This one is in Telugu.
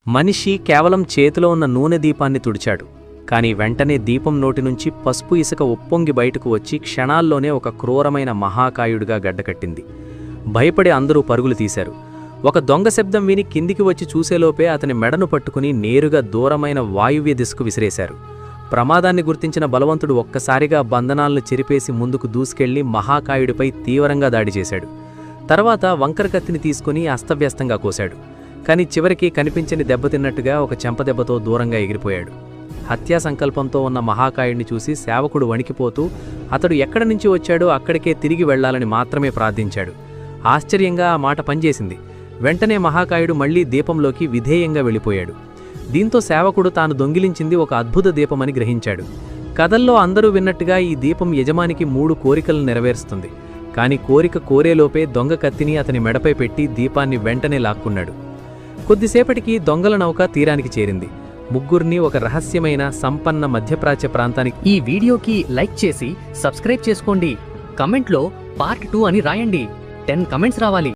మనిషి కేవలం చేతిలో ఉన్న నూనె దీపాన్ని తుడిచాడు. కాని వెంటనే దీపం నోటినుంచి పసుపు ఇసుక ఉప్పొంగి బయటకు వచ్చి క్షణాల్లోనే ఒక క్రూరమైన మహాకాయుడిగా గడ్డకట్టింది. భయపడి అందరూ పరుగులు తీశారు. ఒక దొంగ శబ్దం విని కిందికి వచ్చి చూసేలోపే అతని మెడను పట్టుకుని నేరుగా దూరమైన వాయువ్య దిశకు విసిరేశారు. ప్రమాదాన్ని గుర్తించిన బలవంతుడు ఒక్కసారిగా బంధనాలను చెరిపేసి ముందుకు దూసుకెళ్లి మహాకాయుడిపై తీవ్రంగా దాడి చేశాడు. తర్వాత వంకర కత్తిని తీసుకుని అస్తవ్యస్తంగా కోశాడు. కాని చివరికి కనిపించని దెబ్బతిన్నట్టుగా ఒక చెంపదెబ్బతో దూరంగా ఎగిరిపోయాడు. హత్యా సంకల్పంతో ఉన్న మహాకాయుడిని చూసి సేవకుడు వణికిపోతూ అతడు ఎక్కడి నుంచి వచ్చాడో అక్కడికే తిరిగి వెళ్లాలని మాత్రమే ప్రార్థించాడు. ఆశ్చర్యంగా ఆ మాట పనిచేసింది. వెంటనే మహాకాయుడు మళ్లీ దీపంలోకి విధేయంగా వెళ్ళిపోయాడు. దీంతో సేవకుడు తాను దొంగిలించింది ఒక అద్భుత దీపమని గ్రహించాడు. కథల్లో అందరూ విన్నట్టుగా ఈ దీపం యజమానికి 3 కోరికలను నెరవేరుస్తుంది. కాని కోరిక కోరేలోపే దొంగ కత్తిని అతని మెడపై పెట్టి దీపాన్ని వెంటనే లాక్కున్నాడు. కొద్దిసేపటికి దొంగల నౌక తీరానికి చేరింది. ముగ్గురిని ఒక రహస్యమైన సంపన్న మధ్యప్రాచ్య ప్రాంతానికి. ఈ వీడియోకి లైక్ చేసి సబ్స్క్రైబ్ చేసుకోండి. కమెంట్లో పార్ట్ 2 అని రాయండి. 10 కమెంట్స్ రావాలి.